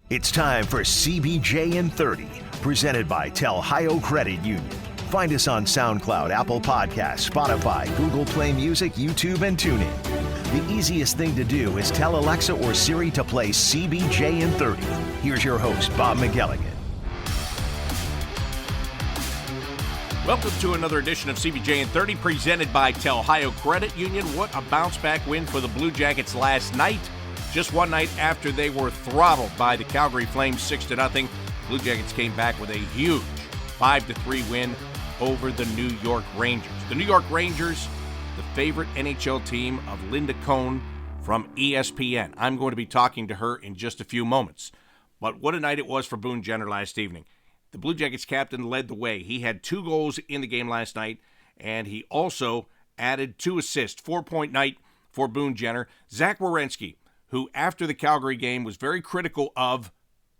It's time for CBJ in 30, presented by Telhio Credit Union. Find us on SoundCloud, Apple Podcasts, Spotify, Google Play Music, YouTube, and TuneIn. The easiest thing to do is tell Alexa or Siri to play CBJ in 30. Here's your host, Bob McElligott. Welcome to another edition of CBJ in 30, presented by Telhio Credit Union. What a bounce-back win for the Blue Jackets last night. Just one night after they were throttled by the Calgary Flames 6-0, Blue Jackets came back with a huge 5-3 win over the New York Rangers. The New York Rangers, the favorite NHL team of Linda Cohn from ESPN. I'm going to be talking to her in just a few moments. But what a night it was for Boone Jenner last evening. The Blue Jackets captain led the way. He had 2 goals in the game last night, and he also added 2 assists. 4-point night for Boone Jenner. Zach Werenski, who after the Calgary game was very critical of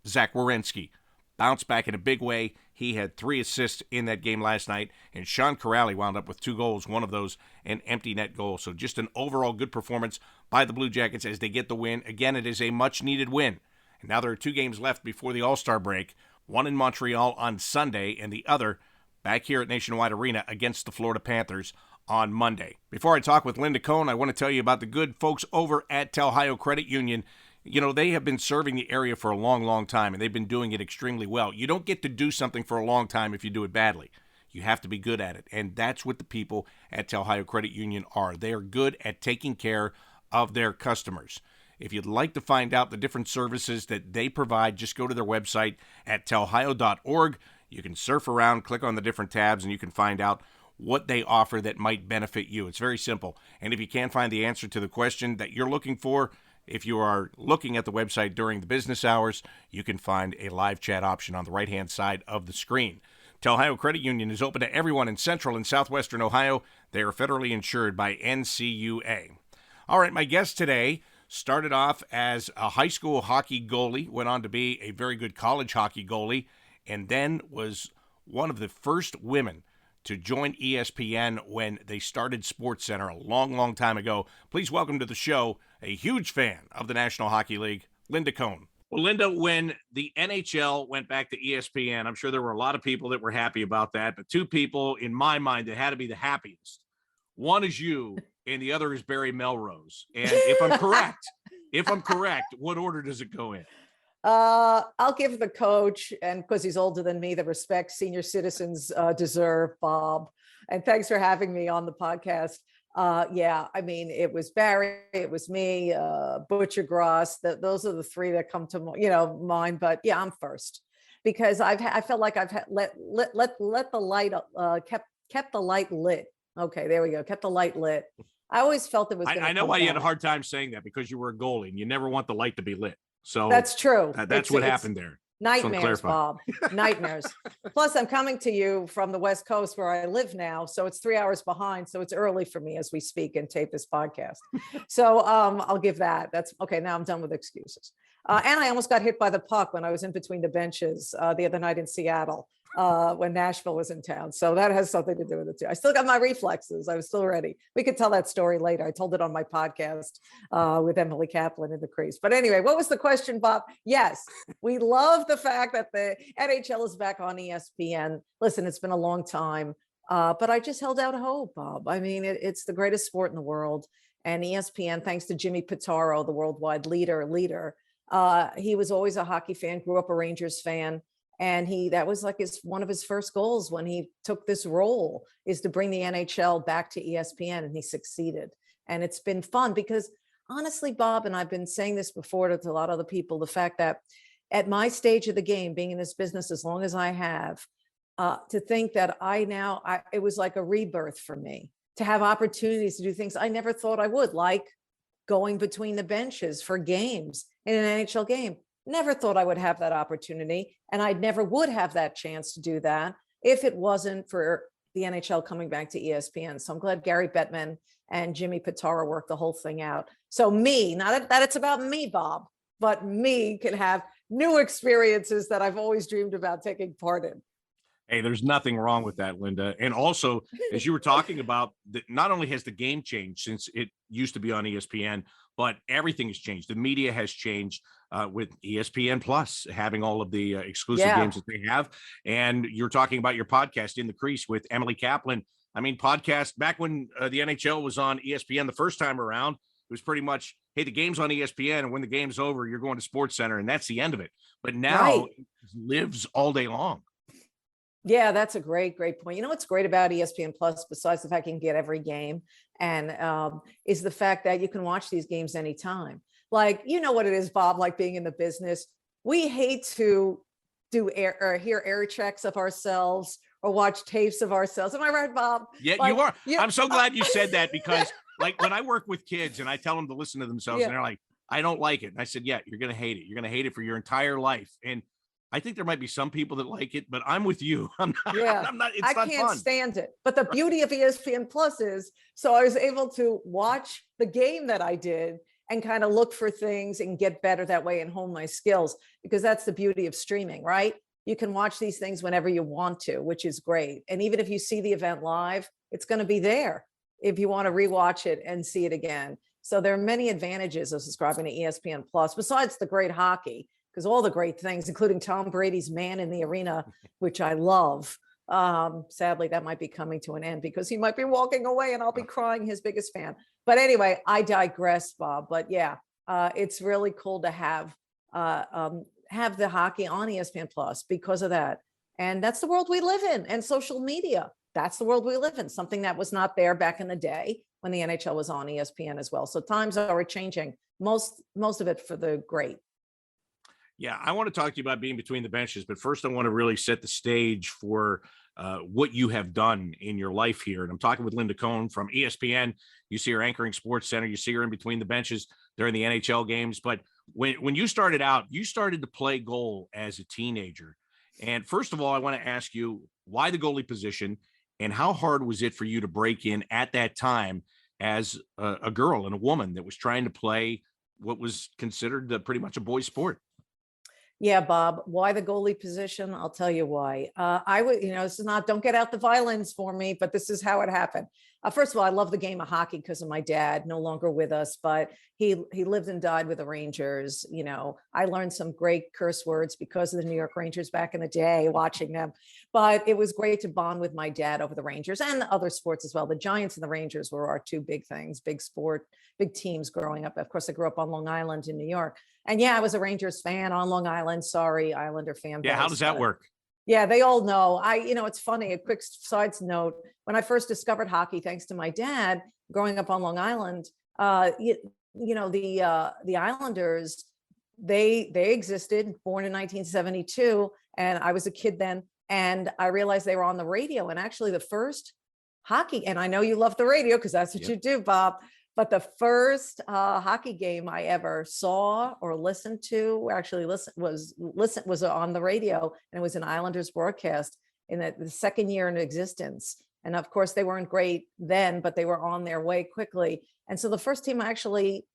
Zach Werenski, bounced back in a big way. He had 3 assists in that game last night, and Sean Corrali wound up with 2 goals, one of those an empty net goal. So just an overall good performance by the Blue Jackets as they get the win. Again, it is a much-needed win. And now there are 2 games left before the All-Star break, one in Montreal on Sunday and the other back here at Nationwide Arena against the Florida Panthers on Monday. Before I talk with Linda Cohn, I want to tell you about the good folks over at Telhio Credit Union. You know, they have been serving the area for a long, long time, and they've been doing it extremely well. You don't get to do something for a long time if you do it badly. You have to be good at it, and that's what the people at Telhio Credit Union are. They are good at taking care of their customers. If you'd like to find out the different services that they provide, just go to their website at telhio.org. You can surf around, click on the different tabs, and you can find out what they offer that might benefit you. It's very simple. And if you can't find the answer to the question that you're looking for, if you are looking at the website during the business hours, you can find a live chat option on the right-hand side of the screen. Telhio Credit Union is open to everyone in central and southwestern Ohio. They are federally insured by NCUA. All right, my guest today started off as a high school hockey goalie, went on to be a very good college hockey goalie, and then was one of the first women to join ESPN when they started SportsCenter a long, long time ago. Please welcome to the show a huge fan of the National Hockey League, Linda Cohn. Well, Linda, when the NHL went back to ESPN, I'm sure there were a lot of people that were happy about that, but 2 people in my mind that had to be the happiest. One is you, and the other is Barry Melrose. And if I'm correct, what order does it go in? I'll give the coach, and because he's older than me, the respect senior citizens deserve, Bob. And thanks for having me on the podcast. Yeah, I mean, it was Barry, it was me, Butcher Gross. Those are the 3 that come to mind. But yeah, I'm first because I felt like I've let the light kept the light lit. Okay, there we go. Kept the light lit. I always felt it was. I know why you had a hard time saying that, because you were a goalie and you never want the light to be lit. So that's true. That's what happened there. Nightmares, Bob. Nightmares. Plus, I'm coming to you from the West Coast where I live now. So it's 3 hours behind. So it's early for me as we speak and tape this podcast. So I'll give that. That's okay. Now I'm done with excuses. And I almost got hit by the puck when I was in between the benches the other night in Seattle when Nashville was in town. So that has something to do with it too. I still got my reflexes. I was still ready. We could tell that story later. I told it on my podcast with Emily Kaplan in the crease. But anyway, what was the question, Bob? Yes, we love the fact that the NHL is back on ESPN. Listen, it's been a long time, but I just held out hope, Bob. I mean, it's the greatest sport in the world. And ESPN, thanks to Jimmy Pitaro, the worldwide leader, he was always a hockey fan, grew up a Rangers fan. And that was like one of his first goals when he took this role, is to bring the NHL back to ESPN, and he succeeded. And it's been fun because honestly, Bob, and I've been saying this before to a lot of other people, the fact that at my stage of the game, being in this business as long as I have, to think that it was like a rebirth for me to have opportunities to do things I never thought I would, like going between the benches for games in an NHL game. Never thought I would have that opportunity, and I never would have that chance to do that if it wasn't for the NHL coming back to ESPN. So I'm glad Gary Bettman and Jimmy Pitaro worked the whole thing out. So me, not that it's about me, Bob, but me can have new experiences that I've always dreamed about taking part in. Hey, there's nothing wrong with that, Linda. And also, as you were talking about, not only has the game changed since it used to be on ESPN, but everything has changed. The media has changed. with ESPN Plus having all of the exclusive Yeah. games that they have. And you're talking about your podcast In the Crease with Emily Kaplan. I mean, podcast back when the NHL was on ESPN the first time around, it was pretty much, hey, the game's on ESPN, and when the game's over, you're going to Sports Center, and that's the end of it. But now Right. it lives all day long. Yeah, that's a great point. You know what's great about ESPN Plus, besides the fact you can get every game, and is the fact that you can watch these games anytime. Like, you know what it is, Bob, like being in the business. We hate to do air or hear air checks of ourselves or watch tapes of ourselves. Am I right, Bob? Yeah, Like, you are. yeah. I'm so glad you said that, because like when I work with kids and I tell them to listen to themselves, Yeah. and they're like, I don't like it. And I said, yeah, you're going to hate it. You're going to hate it for your entire life. And I think there might be some people that like it, but I'm with you. I'm not, Yeah. I'm not, it's I not can't fun. stand it. But the beauty of ESPN Plus is, so I was able to watch the game that I did and kind of look for things and get better that way and hone my skills, because that's the beauty of streaming, right? You can watch these things whenever you want to, which is great. And even if you see the event live, it's going to be there if you want to rewatch it and see it again. So there are many advantages of subscribing to ESPN Plus, besides the great hockey, because all the great things, including Tom Brady's Man in the Arena, which I love. Sadly, that might be coming to an end because he might be walking away and I'll be crying, his biggest fan. But anyway, I digress, Bob. But yeah, it's really cool to have the hockey on ESPN Plus because of that. And that's the world we live in, and social media. That's the world we live in, something that was not there back in the day when the NHL was on ESPN as well. So times are changing, most of it for the great. Yeah, I want to talk to you about being between the benches, but first I want to really set the stage for what you have done in your life here. And I'm talking with Linda Cohn from ESPN. You see her anchoring Sports Center. You see her in between the benches during the NHL games. But when you started out, you started to play goal as a teenager. And first of all, I want to ask you, why the goalie position, and how hard was it for you to break in at that time as a girl and a woman that was trying to play what was considered pretty much a boy's sport? Yeah, Bob, why the goalie position? I'll tell you why. I would, this is not, don't get out the violins for me, but this is how it happened. First of all, I love the game of hockey because of my dad, no longer with us, but he lived and died with the Rangers. I learned some great curse words because of the New York Rangers back in the day, watching them. But it was great to bond with my dad over the Rangers and other sports as well. The Giants and the Rangers were our two big things, big sport, big teams growing up. Of course, I grew up on Long Island in New York. And yeah, I was a Rangers fan on Long Island. Sorry, Islander fan base. Yeah, how does that work? Yeah, they all know. It's funny, a quick side note. When I first discovered hockey, thanks to my dad, growing up on Long Island, the Islanders, they existed, born in 1972. And I was a kid then. And I realized they were on the radio. And actually the first hockey, and I know you love the radio because that's what you do, Bob. But the first hockey game I ever saw or listened to, was on the radio, and it was an Islanders broadcast in the second year in existence. And of course, they weren't great then, but they were on their way quickly. And so the first team I actually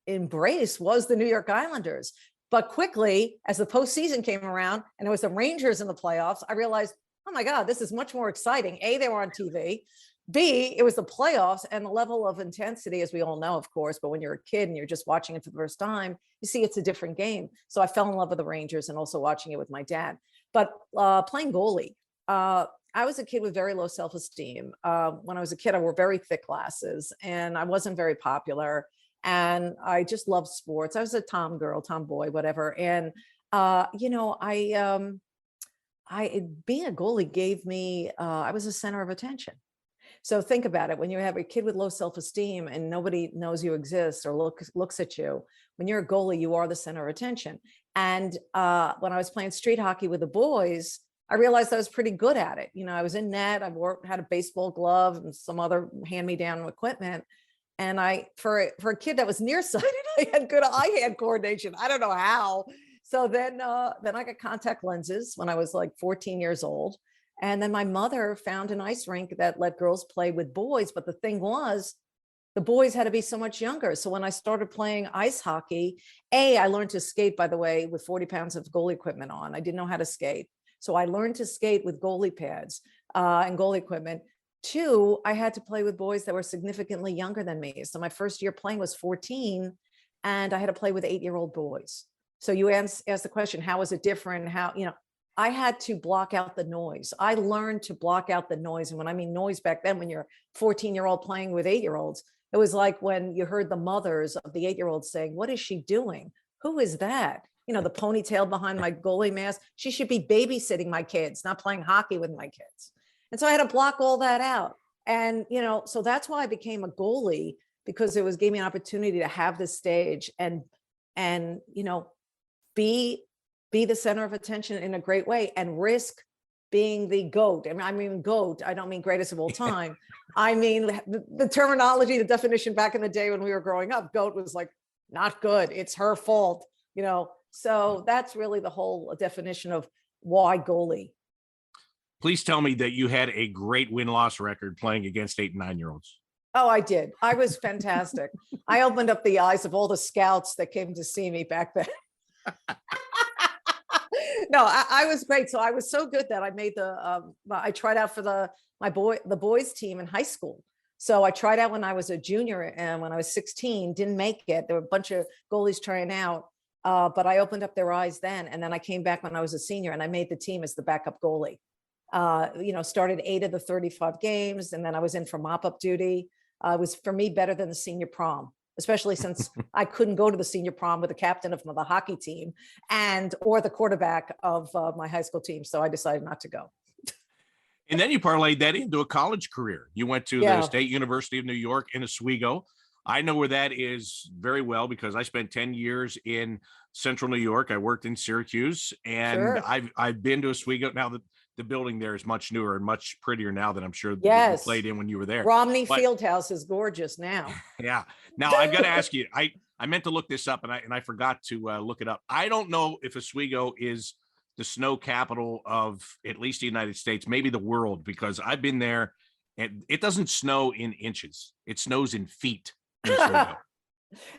embraced was the New York Islanders. But quickly, as the postseason came around and it was the Rangers in the playoffs, I realized, oh my God, this is much more exciting. A, they were on TV. B, it was the playoffs, and the level of intensity, as we all know, of course, but when you're a kid and you're just watching it for the first time, you see it's a different game. So I fell in love with the Rangers and also watching it with my dad. But playing goalie, I was a kid with very low self-esteem. When I was a kid, I wore very thick glasses and I wasn't very popular. And I just loved sports. I was a tomboy, whatever. And, being a goalie gave me, I was a center of attention. So think about it. When you have a kid with low self-esteem and nobody knows you exist or looks at you, when you're a goalie, you are the center of attention. And when I was playing street hockey with the boys, I realized I was pretty good at it. I was in net, had a baseball glove and some other hand-me-down equipment. And for a kid that was nearsighted, I had good eye-hand coordination. I don't know how. So then I got contact lenses when I was like 14 years old. And then my mother found an ice rink that let girls play with boys. But the thing was, the boys had to be so much younger. So when I started playing ice hockey, I learned to skate, by the way, with 40 pounds of goalie equipment on. I didn't know how to skate. So I learned to skate with goalie pads and goalie equipment. 2, I had to play with boys that were significantly younger than me. So my first year playing was 14, and I had to play with 8-year-old boys. So you asked the question, how is it different? How, I had to block out the noise. I learned to block out the noise. And when I mean noise back then, when you're a 14-year-old playing with 8-year-olds, it was like when you heard the mothers of the 8-year-olds saying, what is she doing? Who is that? The ponytail behind my goalie mask. She should be babysitting my kids, not playing hockey with my kids. And so I had to block all that out. And, so that's why I became a goalie, because it gave me an opportunity to have this stage and be the center of attention in a great way and risk being the GOAT. I mean, GOAT, I don't mean greatest of all time. I mean, the terminology, the definition back in the day when we were growing up, GOAT was like, not good. It's her fault, So that's really the whole definition of why goalie. Please tell me that you had a great win-loss record playing against 8 and 9-year-olds. Oh, I did. I was fantastic. I opened up the eyes of all the scouts that came to see me back then. No, I was great. So I was so good that I made I tried out for the boys team in high school. So I tried out when I was a junior, and when I was 16, didn't make it. There were a bunch of goalies trying out, but I opened up their eyes then. And then I came back when I was a senior, and I made the team as the backup goalie. Started 8 of the 35 games, and then I was in for mop-up duty. It was, for me, better than the senior prom, especially since I couldn't go to the senior prom with the captain of the hockey team or the quarterback of my high school team. So I decided not to go. And then you parlayed that into a college career. You went to the State University of New York in Oswego. I know where that is very well because I spent 10 years in Central New York. I worked in Syracuse, and sure. I've been to Oswego. Now the building there is much newer and much prettier now than I'm sure you played in when you were there. Romney Fieldhouse is gorgeous now. Yeah. Now I've got to ask you, I meant to look this up and I forgot to look it up. I don't know if Oswego is the snow capital of at least the United States, maybe the world, because I've been there and it doesn't snow in inches. It snows in feet in Oswego.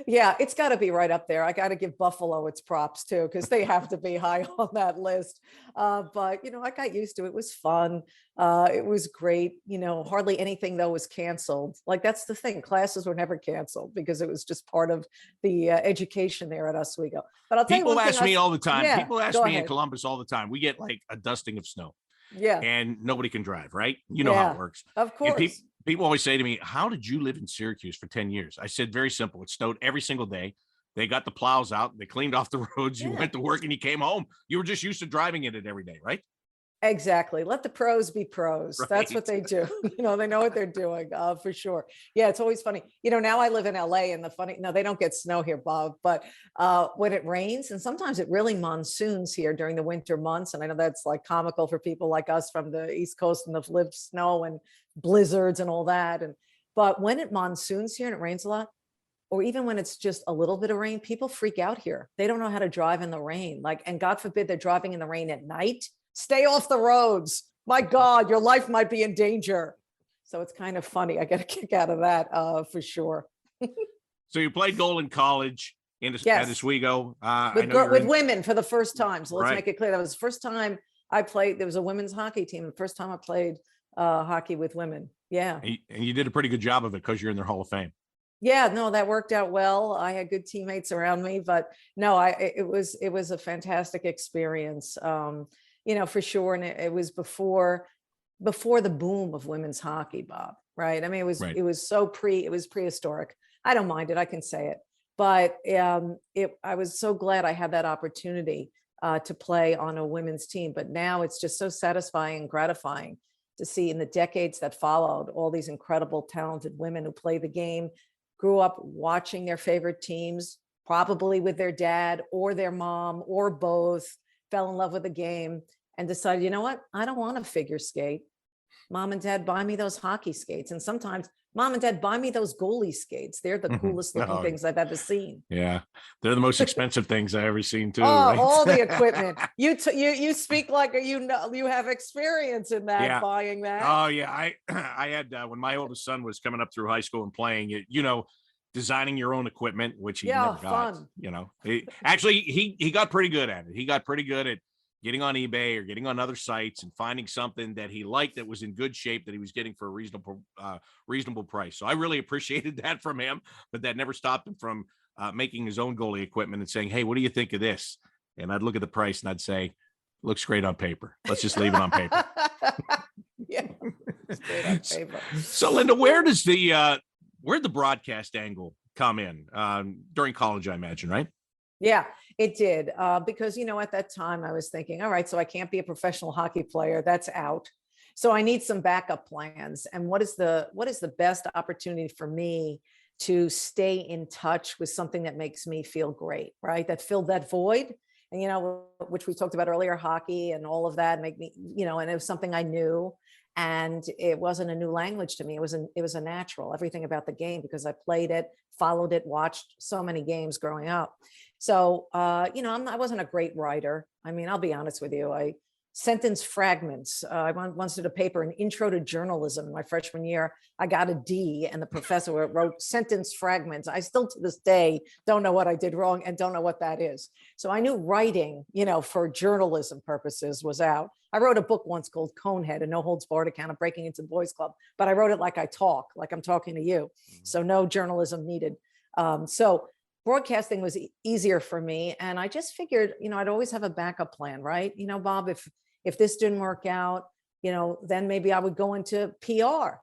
Yeah, it's got to be right up there. I got to give Buffalo its props too, because they have to be high on that list. But, I got used to it. It was fun. It was great. Hardly anything, though, was canceled. Like, that's the thing. Classes were never canceled because it was just part of the education there at Oswego. But I'll tell you one thing. People ask me all the time. Yeah, people ask me in Columbus all the time. We get like a dusting of snow. Yeah. And nobody can drive, right? You know how it works. Of course. People always say to me, how did you live in Syracuse for 10 years? I said, very simple. It snowed every single day. They got the plows out. They cleaned off the roads. You went to work and you came home. You were just used to driving in it every day, right? Exactly. Let the pros be pros. Right. That's what they do. They know what they're doing, for sure. Yeah, it's always funny. Now I live in LA, and they don't get snow here, Bob, but when it rains, and sometimes it really monsoons here during the winter months. And I know that's like comical for people like us from the East Coast and have lived snow and blizzards and all that. But when it monsoons here and it rains a lot, or even when it's just a little bit of rain, people freak out here. They don't know how to drive in the rain. And God forbid they're driving in the rain at night. Stay off the roads. My God, your life might be in danger. So it's kind of funny. I get a kick out of that for sure. So you played goal in college at Oswego. With women for the first time. So let's make it clear. That was the first time I played. There was a women's hockey team. The first time I played hockey with women. Yeah. And you did a pretty good job of it because you're in their Hall of Fame. Yeah, no, that worked out well. I had good teammates around me, but no, it was a fantastic experience. For sure. And it was before the boom of women's hockey, Bob, right? I mean, it was prehistoric. I don't mind it. I can say it, but I was so glad I had that opportunity to play on a women's team. But now it's just so satisfying and gratifying to see in the decades that followed all these incredible, talented women who play the game, grew up watching their favorite teams, probably with their dad or their mom or both, fell in love with the game and decided, you know what? I don't want to figure skate. Mom and dad buy me those hockey skates. And sometimes mom and dad buy me those goalie skates. They're the coolest looking things I've ever seen. Yeah. They're the most expensive things I've ever seen too. Right? All the equipment. You speak like you have experience in that, buying that. Oh yeah. I had, when my oldest son was coming up through high school and playing it, designing your own equipment, which he never got, fun. He got pretty good at it. He got pretty good at getting on eBay or getting on other sites and finding something that he liked that was in good shape that he was getting for a reasonable price. So I really appreciated that from him, but that never stopped him from making his own goalie equipment and saying, "Hey, what do you think of this?" And I'd look at the price and I'd say, "Looks great on paper. Let's just leave it on paper." Yeah, it's great on paper. So, Linda, where'd the broadcast angle come in during college? I imagine, right? Yeah, it did. Because, at that time I was thinking, all right, so I can't be a professional hockey player. That's out. So I need some backup plans. And what is the best opportunity for me to stay in touch with something that makes me feel great, right? That filled that void. And, which we talked about earlier, hockey and all of that make me, and it was something I knew. And it wasn't a new language to me. It was a natural, everything about the game, because I played it, followed it, watched so many games growing up. So, I wasn't a great writer. I mean, I'll be honest with you. Sentence fragments. I once did a paper, an intro to journalism in my freshman year. I got a D, and the professor wrote sentence fragments. I still to this day don't know what I did wrong and don't know what that is. So I knew writing, for journalism purposes was out. I wrote a book once called Cohn, a no holds barred account of breaking into the boys club, but I wrote it like I talk, like I'm talking to you. So no journalism needed. So broadcasting was easier for me. And I just figured, I'd always have a backup plan, right? Bob, if this didn't work out, then maybe I would go into PR,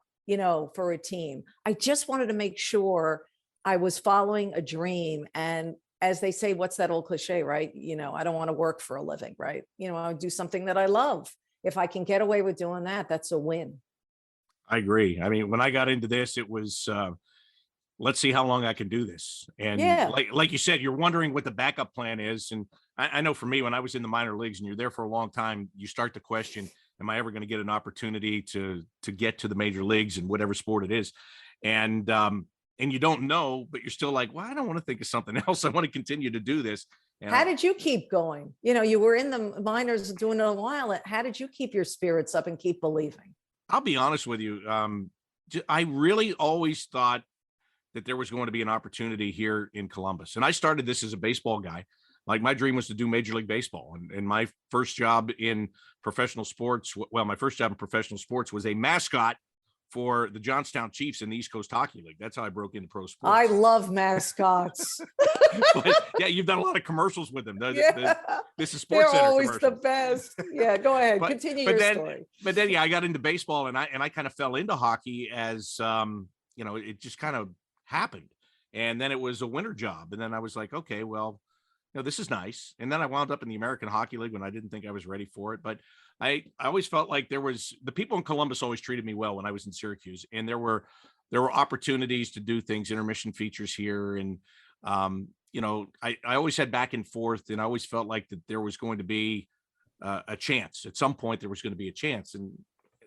for a team. I just wanted to make sure I was following a dream. And as they say, what's that old cliche, right? I don't want to work for a living, right? I would do something that I love. If I can get away with doing that, that's a win. I agree. I mean, when I got into this, it was, let's see how long I can do this. And Yeah. like you said, you're wondering what the backup plan is. And I know for me, when I was in the minor leagues and you're there for a long time, you start to question, am I ever going to get an opportunity to get to the major leagues in whatever sport it is? And you don't know, but you're still like, well, I don't want to think of something else. I want to continue to do this. And how did you keep going? You were in the minors doing it a while. How did you keep your spirits up and keep believing? I'll be honest with you. I really always thought that there was going to be an opportunity here in Columbus. And I started this as a baseball guy. Like, my dream was to do Major League Baseball. And my first job in professional sports, my first job in professional sports was a mascot for the Johnstown Chiefs in the East Coast Hockey League. That's how I broke into pro sports. I love mascots. But, yeah, you've done a lot of commercials with them. This is They're Sports Center always the commercials. best. Yeah, go ahead. Continue your story. But then, yeah, I got into baseball, and I kind of fell into hockey as, it just kind of happened. And then it was a winter job. And then I was like, okay, well, this is nice. And then I wound up in the American Hockey League when I didn't think I was ready for it. But I always felt like the people in Columbus always treated me well when I was in Syracuse. And there were opportunities to do things, intermission features here. And, I always had back and forth, and I always felt like that there was going to be a chance. At some point, there was going to be a chance. And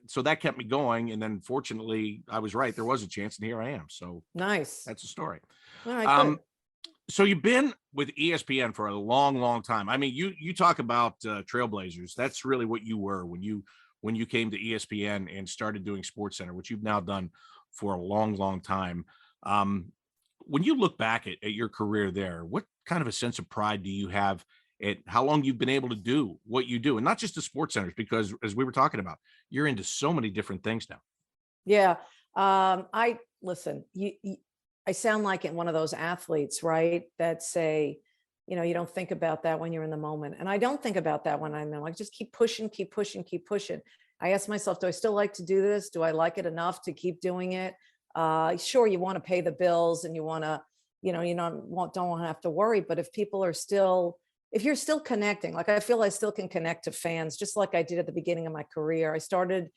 so that kept me going. And then fortunately, I was right. There was a chance, and here I am. So nice. that's the story. All right, good. So you've been with ESPN for a long, long time. I mean, you talk about trailblazers. That's really what you were when you came to ESPN and started doing SportsCenter, which you've now done for a long, long time. When you look back at your career there, what kind of a sense of pride do you have at how long you've been able to do what you do? And not just the SportsCenters, because as we were talking about, you're into so many different things now. Yeah. Listen, I sound like one of those athletes, right? That say, you don't think about that when you're in the moment. And I don't think about that when I'm in, like, just keep pushing, keep pushing, keep pushing. I ask myself, do I still like to do this? Do I like it enough to keep doing it? Sure, you want to pay the bills and you want to, don't want to have to worry. But if you're still connecting, like I feel I still can connect to fans, just like I did at the beginning of my career. I started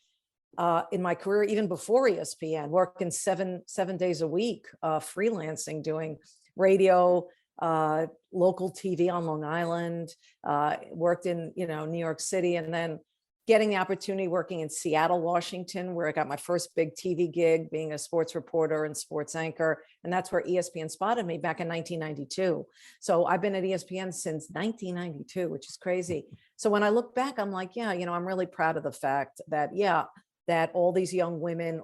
in my career, even before ESPN, working seven days a week, freelancing, doing radio, local TV on Long Island, worked in, New York City, and then getting the opportunity working in Seattle, Washington, where I got my first big TV gig, being a sports reporter and sports anchor. And that's where ESPN spotted me back in 1992. So I've been at ESPN since 1992, which is crazy. So when I look back, I'm like, yeah, I'm really proud of the fact that, that all these young women,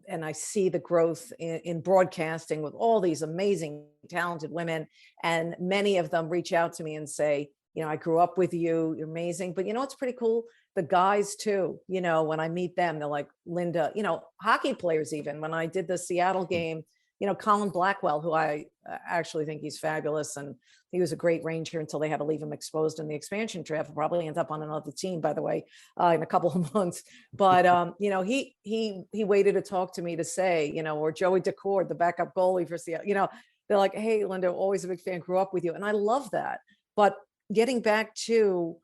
and I see the growth in broadcasting with all these amazing, talented women, and many of them reach out to me and say, I grew up with you, you're amazing. But it's pretty cool. The guys too, when I meet them, they're like, Linda, hockey players, even when I did the Seattle game, Colin Blackwell, who I actually think he's fabulous. And he was a great Ranger until they had to leave him exposed in the expansion draft. He'll probably end up on another team, by the way, in a couple of months. But, he waited to talk to me to say, or Joey Decord, the backup goalie for Seattle, they're like, hey, Linda, always a big fan, grew up with you. And I love that. But getting back to,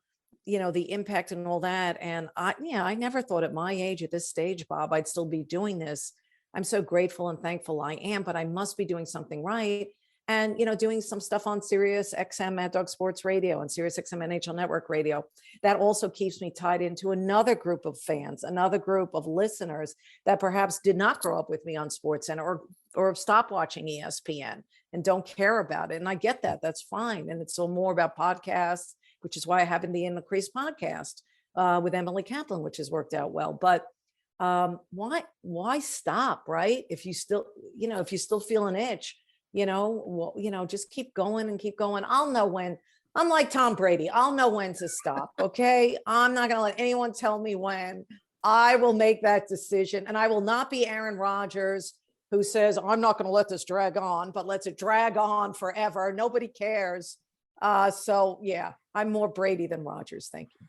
the impact and all that. And I never thought at my age, at this stage, Bob, I'd still be doing this. I'm so grateful and thankful I am, but I must be doing something right. And, doing some stuff on Sirius XM Mad Dog Sports Radio and Sirius XM NHL Network Radio. That also keeps me tied into another group of fans, another group of listeners that perhaps did not grow up with me on SportsCenter or have stopped watching ESPN and don't care about it. And I get that. That's fine. And it's so more about podcasts, which is why I have the In the Crease podcast with Emily Kaplan, which has worked out well. But why stop, right? If you still, if you still feel an itch, just keep going and keep going. I'll know when. I'm like Tom Brady. I'll know when to stop. Okay. I'm not going to let anyone tell me when. I will make that decision, and I will not be Aaron Rodgers, who says, I'm not going to let this drag on, but lets it drag on forever. Nobody cares. So yeah, I'm more Brady than Rodgers. Thank you.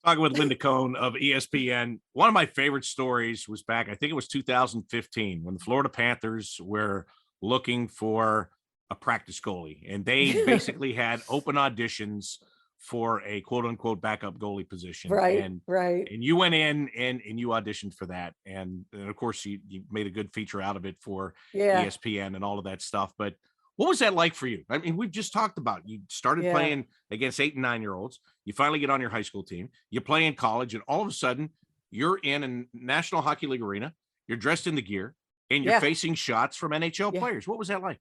Talking with Linda Cohn of ESPN. One of my favorite stories was back, I think it was 2015, when the Florida Panthers were looking for a practice goalie, and they basically had open auditions for a quote unquote backup goalie position. Right. And you went in and you auditioned for that. And of course you made a good feature out of it for ESPN and all of that stuff. But what was that like for you? I mean, we've just talked about, you started playing against 8 and 9-year-olds. You finally get on your high school team, you play in college, and all of a sudden you're in a National Hockey League arena, you're dressed in the gear, and you're facing shots from NHL players. What was that like?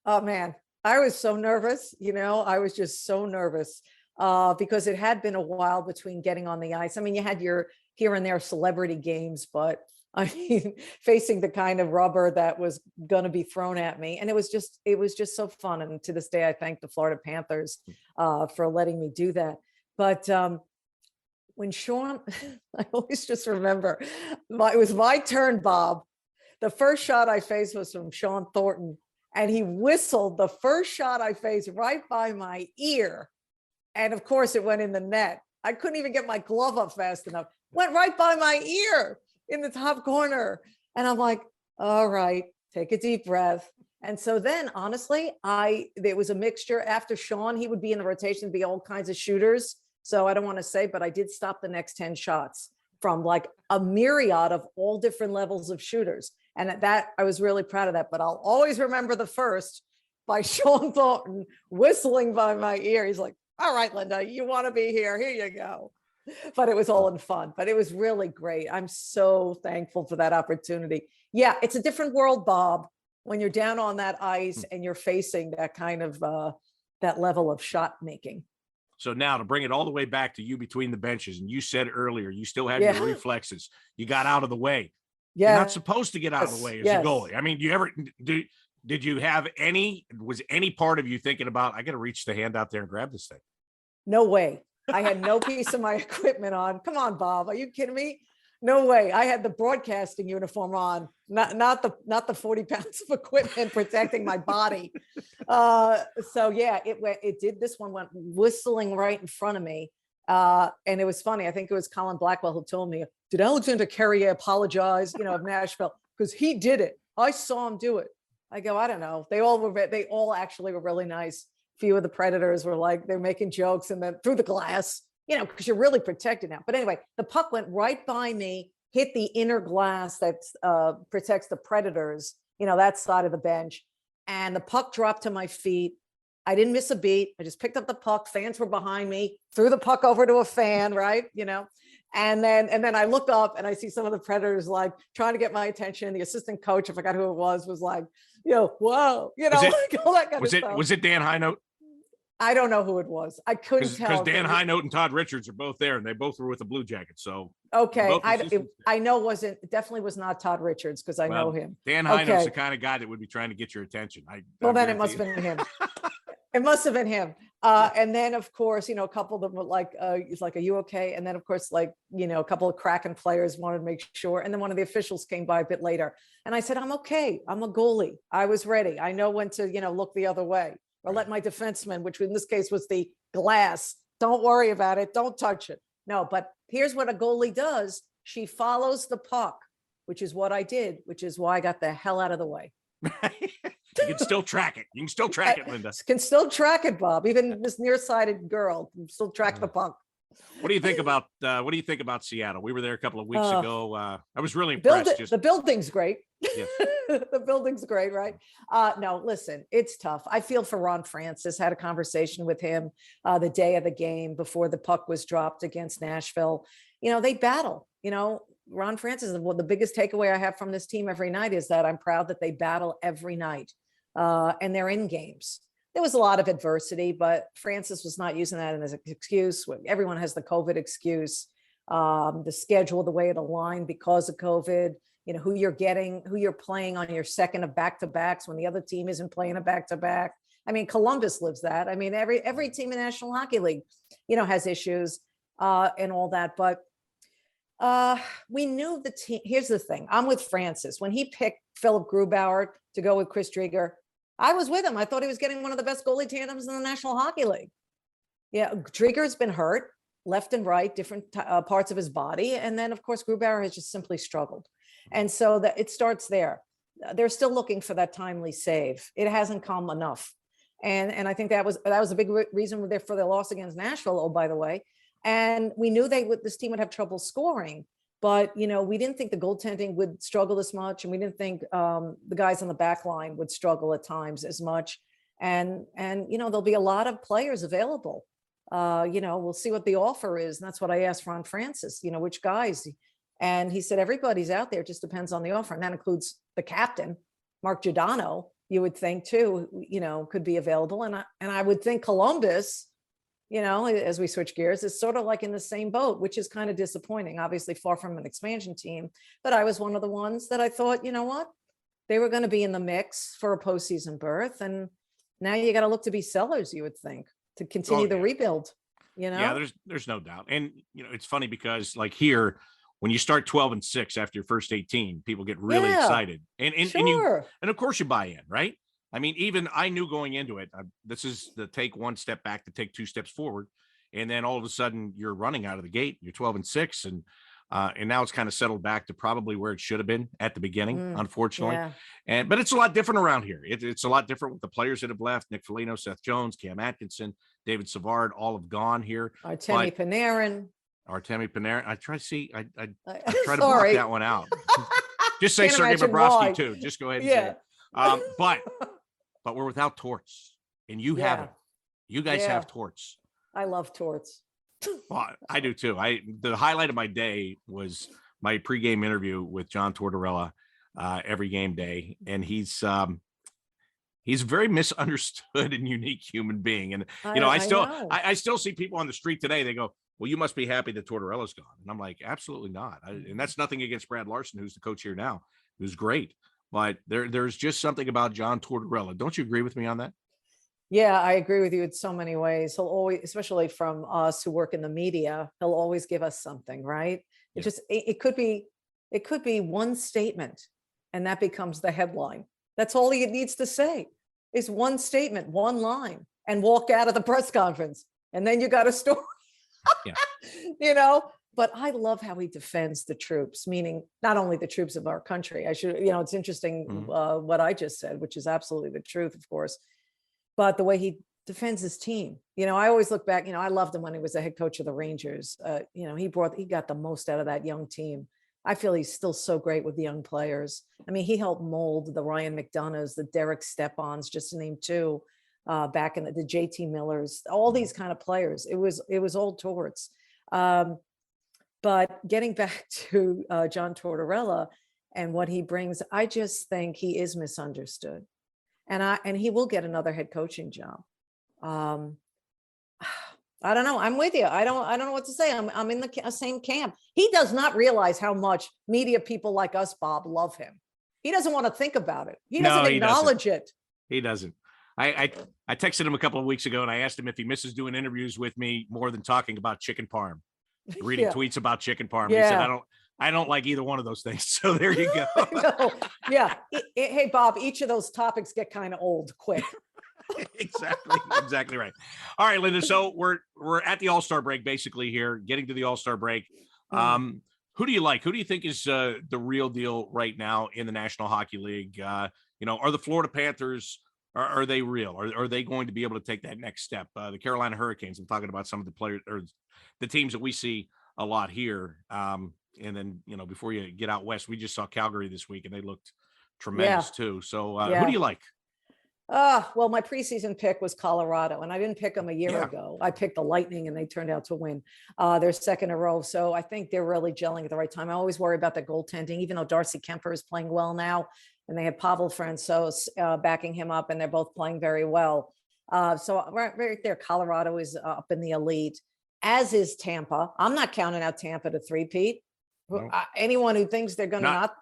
Oh man, I was so nervous. I was just so nervous because it had been a while between getting on the ice. I mean, you had your here and there celebrity games, but I mean, facing the kind of rubber that was going to be thrown at me. And it was just so fun. And to this day, I thank the Florida Panthers for letting me do that. But when Sean, I always just remember, it was my turn, Bob. The first shot I faced was from Sean Thornton, and he whistled the first shot I faced right by my ear. And of course, it went in the net. I couldn't even get my glove up fast enough. Went right by my ear in the top corner. And I'm like, all right, take a deep breath. And so then, honestly, there was a mixture. After Sean, he would be in the rotation, be all kinds of shooters. So I don't want to say, but I did stop the next 10 shots from like a myriad of all different levels of shooters. And at that, I was really proud of that. But I'll always remember the first by Sean Thornton whistling by my ear. He's like, all right, Linda, you want to be here? Here you go. But it was all in fun. But it was really great. I'm so thankful for that opportunity. Yeah, it's a different world, Bob, when you're down on that ice and you're facing that kind of that level of shot making. So now to bring it all the way back to you between the benches, and you said earlier, you still have your reflexes. You got out of the way. Yeah. You're not supposed to get out of the way as a goalie. I mean, did you have was any part of you thinking about, I got to reach the hand out there and grab this thing? No way. I had no piece of my equipment on. Come on, Bob. Are you kidding me? No way. I had the broadcasting uniform on, not the 40 pounds of equipment protecting my body. So yeah, this one went whistling right in front of me. And it was funny. I think it was Colin Blackwell who told me, did Alexander Carrier apologize, of Nashville? Because he did it. I saw him do it. I go, I don't know. They all actually were really nice. Few of the Predators were like, they're making jokes and then through the glass, because you're really protected now. But anyway, the puck went right by me, hit the inner glass that protects the Predators, that side of the bench. And the puck dropped to my feet. I didn't miss a beat. I just picked up the puck. Fans were behind me, threw the puck over to a fan, right? And then I look up and I see some of the Predators like trying to get my attention. The assistant coach, I forgot who it was like, whoa, like all that kind of stuff. Was it Dan Highnote? I don't know who it was. I couldn't tell. Because Dan Highnote and Todd Richards are both there, and they both were with the Blue Jackets. So okay, I know definitely was not Todd Richards because I know him. Dan Highnote's the kind of guy that would be trying to get your attention. Then it must have been him. It must have been him. And then, of course, a couple of them were like, he's like, are you okay? And then, of course, like, a couple of Kraken players wanted to make sure. And then one of the officials came by a bit later. And I said, I'm okay. I'm a goalie. I was ready. I know when to, look the other way or let my defenseman, which in this case was the glass. Don't worry about it. Don't touch it. No, but here's what a goalie does. She follows the puck, which is what I did, which is why I got the hell out of the way. You can still track it. You can still track it, Linda. Can still track it, Bob. Even this nearsighted girl can still track the puck. What do you think about Seattle? We were there a couple of weeks ago. I was really impressed. The building's great. Yeah. The building's great, right? No, listen, it's tough. I feel for Ron Francis. Had a conversation with him the day of the game before the puck was dropped against Nashville. They battle. Ron Francis, the biggest takeaway I have from this team every night is that I'm proud that they battle every night. And they're in games. There was a lot of adversity, but Francis was not using that as an excuse. Everyone has the COVID excuse, the schedule, the way it aligned because of COVID, who you're playing on your second of back-to-backs when the other team isn't playing a back-to-back. I mean, Columbus lives that. I mean, every team in the National Hockey League, has issues and all that. But we knew the team. Here's the thing. I'm with Francis. When he picked Philip Grubauer to go with Chris Driedger, I was with him. I thought he was getting one of the best goalie tandems in the National Hockey League. Yeah, Driedger's been hurt left and right, different parts of his body. And then, of course, Grubauer has just simply struggled. And so that it starts there. They're still looking for that timely save. It hasn't come enough. And I think that was a big reason for their loss against Nashville, oh, by the way. And we knew this team would have trouble scoring. But, we didn't think the goaltending would struggle as much. And we didn't think the guys on the back line would struggle at times as much. And there'll be a lot of players available. We'll see what the offer is. And that's what I asked Ron Francis, which guys. And he said, everybody's out there. It just depends on the offer. And that includes the captain, Mark Giordano, you would think too, could be available. And I would think Columbus, as we switch gears, is sort of like in the same boat, which is kind of disappointing, obviously far from an expansion team. But I was one of the ones that I thought, they were going to be in the mix for a postseason berth. And now you got to look to be sellers, you would think, to continue the rebuild, Yeah, there's no doubt. And, it's funny because like here, when you start 12-6 after your first 18, people get really excited. And of course you buy in, right? I mean, even I knew going into it, this is the take one step back to take two steps forward. And then all of a sudden you're running out of the gate, you're 12-6. And now it's kind of settled back to probably where it should have been at the beginning, unfortunately. Yeah. But it's a lot different around here. It's a lot different with the players that have left. Nick Foligno, Seth Jones, Cam Atkinson, David Savard, all have gone here. Artemi Panarin. I try to see, I try to block that one out. Just say Sergei Bobrovsky too. Just go ahead and say it. But we're without Torts, and you have it. You guys have Torts. I love Torts. Well, I do too. The highlight of my day was my pregame interview with John Tortorella every game day, and he's a very misunderstood and unique human being. And I still see people on the street today. They go, "Well, you must be happy that Tortorella's gone," and I'm like, "Absolutely not." And that's nothing against Brad Larson, who's the coach here now, who's great. But there's just something about John Tortorella. Don't you agree with me on that? Yeah, I agree with you in so many ways. He'll always, especially from us who work in the media, he'll always give us something, right? It could be one statement, and that becomes the headline. That's all he needs to say is one statement, one line, and walk out of the press conference. And then you got a story. But I love how he defends the troops, meaning not only the troops of our country. It's interesting what I just said, which is absolutely the truth, of course, but the way he defends his team. I always look back, I loved him when he was the head coach of the Rangers. He got the most out of that young team. I feel he's still so great with the young players. I mean, he helped mold the Ryan McDonoughs, the Derek Stepans, just to name two, back in the JT Millers, all these kind of players. It was all Torts. But getting back to John Tortorella and what he brings, I just think he is misunderstood, and he will get another head coaching job. I don't know. I'm with you. I don't know what to say. I'm in the same camp. He does not realize how much media people like us, Bob, love him. He doesn't want to think about it. He doesn't acknowledge it. He doesn't. I texted him a couple of weeks ago and I asked him if he misses doing interviews with me more than talking about chicken parm, reading tweets about chicken parm. He said, I don't like either one of those things. So there you go. No. Yeah. Hey, Bob, each of those topics get kind of old quick. Exactly right. All right, Linda. So we're at the All-Star break basically here, getting to the All-Star break. Who do you like? Who do you think is the real deal right now in the National Hockey League? Are the Florida Panthers, are they real? Are they going to be able to take that next step? The Carolina Hurricanes, I'm talking about some of the players or the teams that we see a lot here. And then, before you get out west, we just saw Calgary this week and they looked tremendous too. So who do you like? Well, my preseason pick was Colorado, and I didn't pick them a year ago. I picked the Lightning, and they turned out to win their second in a row. So I think they're really gelling at the right time. I always worry about the goaltending, even though Darcy Kemper is playing well now, and they have Pavel Francouz backing him up, and they're both playing very well. So right there, Colorado is up in the elite, as is Tampa. I'm not counting out Tampa to three-peat. No. Anyone who thinks they're going to not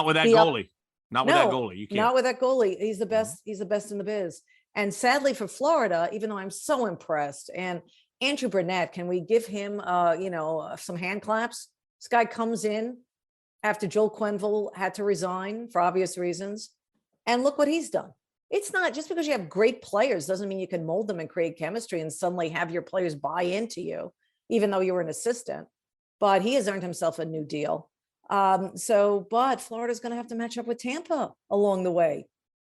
with that goalie. Not with that goalie. You can't. Not with that goalie. He's the best. He's the best in the biz. And sadly for Florida, even though I'm so impressed, and Andrew Burnett, can we give him, some hand claps? This guy comes in after Joel Quenneville had to resign for obvious reasons. And look what he's done. It's not just because you have great players doesn't mean you can mold them and create chemistry and suddenly have your players buy into you, even though you were an assistant. But he has earned himself a new deal. But Florida's going to have to match up with Tampa along the way.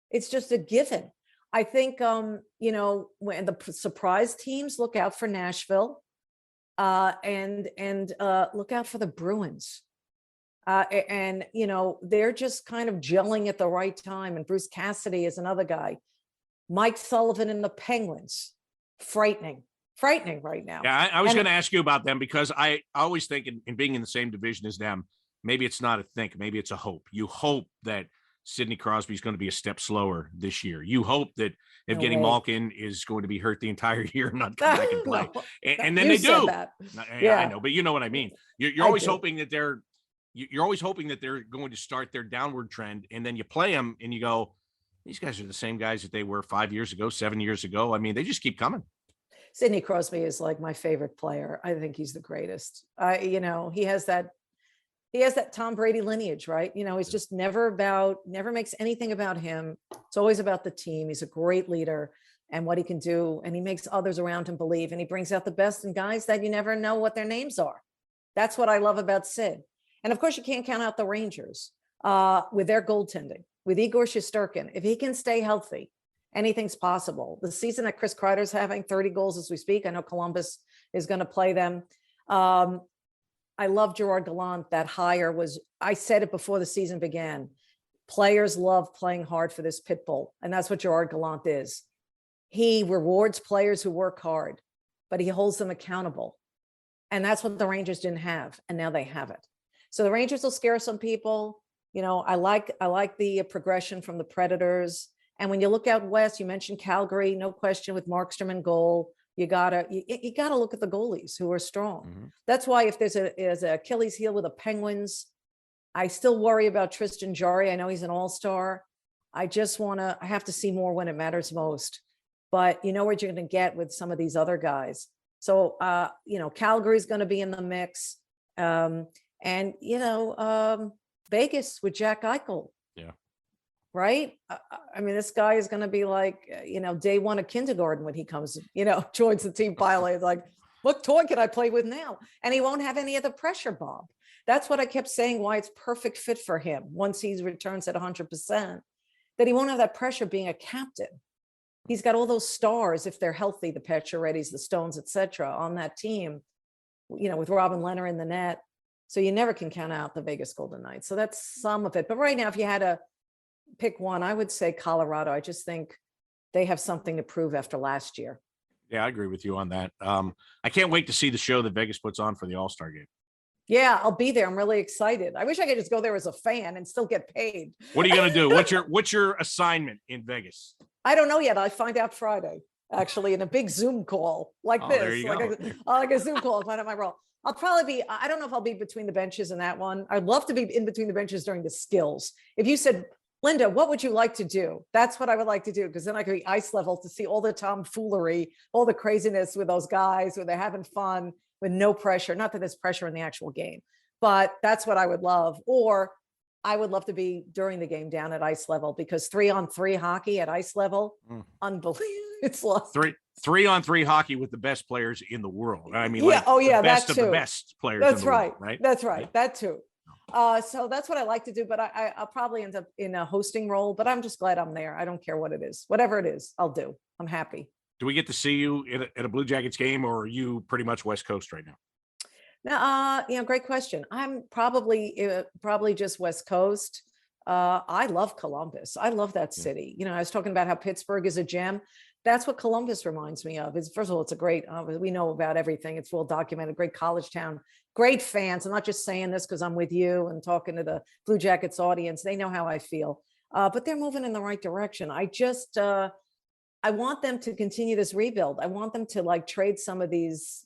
It's just a given. I think, when the surprise teams, look out for Nashville, and look out for the Bruins. They're just kind of gelling at the right time. And Bruce Cassidy is another guy. Mike Sullivan and the Penguins, frightening right now. Yeah, I was going to ask you about them because I always think in being in the same division as them, maybe it's not a think, maybe it's a hope. You hope that Sidney Crosby is going to be a step slower this year. You hope that Evgeny Malkin is going to be hurt the entire year and not come back and play. And then they do. Yeah, I know, but you know what I mean. You're always hoping that you're always hoping that they're going to start their downward trend, and then you play them and you go, these guys are the same guys that they were 5 years ago, 7 years ago. I mean, they just keep coming. Sidney Crosby is like my favorite player. I think he's the greatest. He has that Tom Brady lineage, right? He's just never makes anything about him. It's always about the team. He's a great leader and what he can do. And he makes others around him believe, and he brings out the best in guys that you never know what their names are. That's what I love about Sid. And of course you can't count out the Rangers with their goaltending, with Igor Shesterkin. If he can stay healthy, anything's possible. The season that Chris Kreider's having 30 goals as we speak. I know Columbus is going to play them. I love Gerard Gallant. That hire I said it before the season began. Players love playing hard for this pit bull. And that's what Gerard Gallant is. He rewards players who work hard, but he holds them accountable. And that's what the Rangers didn't have. And now they have it. So the Rangers will scare some people. I like the progression from the Predators. And when you look out west, you mentioned Calgary, no question, with Markstrom in goal. You gotta look at the goalies who are strong. Mm-hmm. That's why if there's a Achilles heel with the Penguins, I still worry about Tristan Jarry. I know he's an all-star. I have to see more when it matters most. But you know what you're going to get with some of these other guys. So Calgary's going to be in the mix, and Vegas with Jack Eichel. Yeah. Right. I mean, this guy is going to be like, day one of kindergarten when he comes, joins the team pilot. Like, what toy can I play with now? And he won't have any of the pressure, Bob. That's what I kept saying, why it's perfect fit for him once he returns at 100%, that he won't have that pressure being a captain. He's got all those stars, if they're healthy, the Paciorettys, the Stones, etc., on that team, with Robin Lehner in the net. So you never can count out the Vegas Golden Knights. So that's some of it. But right now, if you had to pick one, I would say Colorado. I just think they have something to prove after last year. Yeah, I agree with you on that. I can't wait to see the show that Vegas puts on for the All-Star game. Yeah, I'll be there. I'm really excited. I wish I could just go there as a fan and still get paid. What are you going to do? What's your assignment in Vegas? I don't know yet. I'll find out Friday, actually, in a big Zoom call like this. There you go. Like a Zoom call, find out my role. I'll probably be, I don't know if I'll be between the benches in that one. I'd love to be in between the benches during the skills. If you said, Linda, what would you like to do? That's what I would like to do, because then I could be ice level to see all the tomfoolery, all the craziness with those guys where they're having fun with no pressure. Not that there's pressure in the actual game, but that's what I would love. Or I would love to be during the game down at ice level, because 3-on-3 hockey at ice level, unbelievable. It's lost. 3-on-3 hockey with the best players in the world. I mean, Yeah, the best that of too. the best players. That's in the right. world, right? That's right. That too. So that's what I like to do, but I'll probably end up in a hosting role, but I'm just glad I'm there. I don't care what it is. Whatever it is, I'll do. I'm happy. Do we get to see you at a Blue Jackets game, or are you pretty much West Coast right now? Now, great question. I'm probably just West Coast. I love Columbus. I love that city. I was talking about how Pittsburgh is a gem. That's what Columbus reminds me of. First of all, it's a great, we know about everything. It's well documented, great college town, great fans. I'm not just saying this because I'm with you and talking to the Blue Jackets audience. They know how I feel, but they're moving in the right direction. I want them to continue this rebuild. I want them to trade some of these,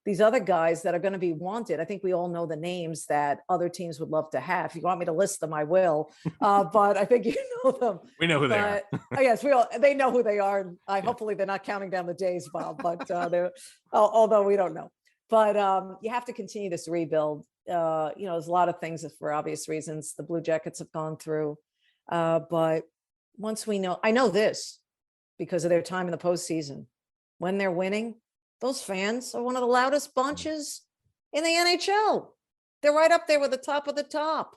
these other guys that are going to be wanted. I think we all know the names that other teams would love to have. If you want me to list them, I will. But I think you know them. We know who they are. Yes, they know who they are. Hopefully they're not counting down the days, Bob, but although we don't know. But you have to continue this rebuild. There's a lot of things that, for obvious reasons, the Blue Jackets have gone through. But once I know this because of their time in the postseason, when they're winning, those fans are one of the loudest bunches in the NHL. They're right up there with the top of the top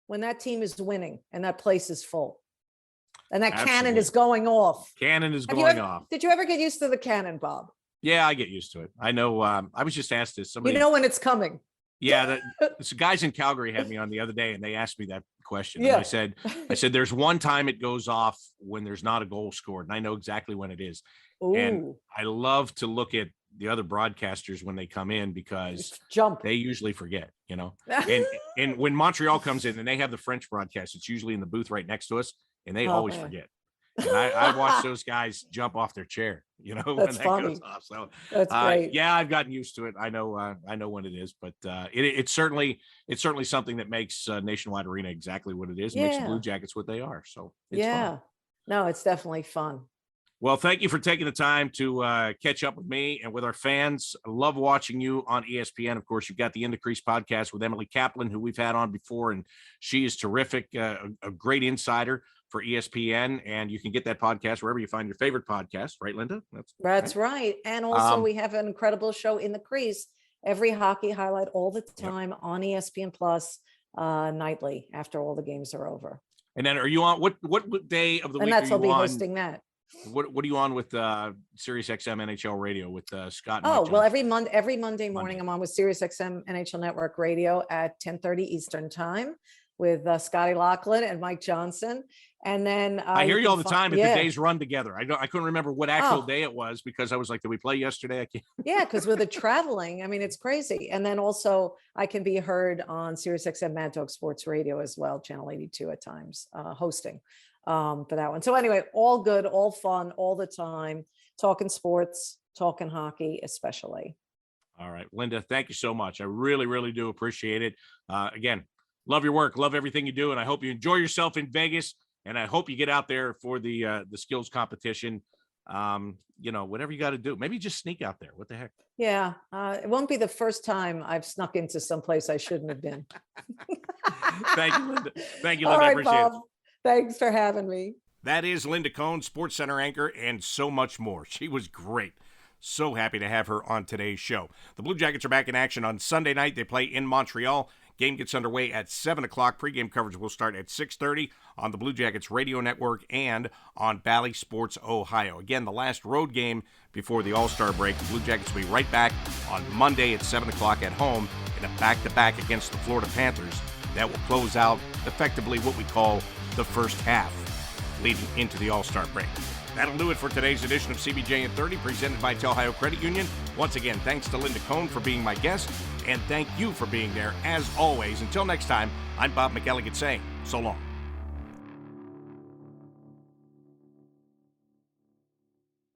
when that team is winning and that place is full. And that cannon is going off. Cannon is going off. Did you ever get used to the cannon, Bob? Yeah, I get used to it. I know. I was just asked this. Somebody, when it's coming. Yeah, some guys in Calgary had me on the other day, and they asked me that question. Yeah. And I said, there's one time it goes off when there's not a goal scored, and I know exactly when it is. Ooh. And I love to look at the other broadcasters when they come in, because they usually forget, and when Montreal comes in and they have the French broadcast, it's usually in the booth right next to us, and they always forget. And I watch those guys jump off their chair, when that goes off. So that's great. Yeah, I've gotten used to it. I know when it is, but it's certainly something that makes Nationwide Arena exactly what it is. It makes the Blue Jackets what they are. So it's fun. No, it's definitely fun. Well, thank you for taking the time to catch up with me and with our fans. I love watching you on ESPN. Of course, you've got the In the Crease podcast with Emily Kaplan, who we've had on before, and she is terrific, a great insider for ESPN, and you can get that podcast wherever you find your favorite podcast, right, Linda? That's right. And also we have an incredible show, In the Crease, every hockey highlight all the time on ESPN Plus nightly after all the games are over. And then are you on what day of the week? And I'll be hosting that. What are you on with Sirius XM NHL Radio with Scott? And well, every Monday morning I'm on with Sirius XM NHL Network Radio at 10:30 Eastern Time with Scotty Lachlan and Mike Johnson. And then I hear you all the time if the days run together. I couldn't remember what actual day it was, because I was like, did we play yesterday? I can't. Yeah, because with the traveling, I mean, it's crazy. And then also I can be heard on Sirius XM Mad Dog Sports Radio as well, channel 82 at times, hosting for that one. So anyway, all good, all fun, all the time, talking sports, talking hockey, especially. All right, Linda, thank you so much. I really, really do appreciate it. Again, love your work, love everything you do, and I hope you enjoy yourself in Vegas, and I hope you get out there for the skills competition. Whatever you got to do, maybe just sneak out there. What the heck? Yeah, it won't be the first time I've snuck into someplace I shouldn't have been. Thank you, Linda. Thank you, Linda. I appreciate it. Thanks for having me. That is Linda Cohn, Sports Center anchor, and so much more. She was great. So happy to have her on today's show. The Blue Jackets are back in action on Sunday night. They play in Montreal. Game gets underway at 7 o'clock. Pre-game coverage will start at 6:30 on the Blue Jackets radio network and on Bally Sports Ohio. Again, the last road game before the All-Star break. The Blue Jackets will be right back on Monday at 7 o'clock at home in a back-to-back against the Florida Panthers. That will close out effectively what we call the first half leading into the All-Star break. That'll do it for today's edition of CBJ in 30, presented by Telhio Credit Union. Once again, thanks to Linda Cohn for being my guest, and thank you for being there as always. Until next time, I'm Bob McElligott saying so long.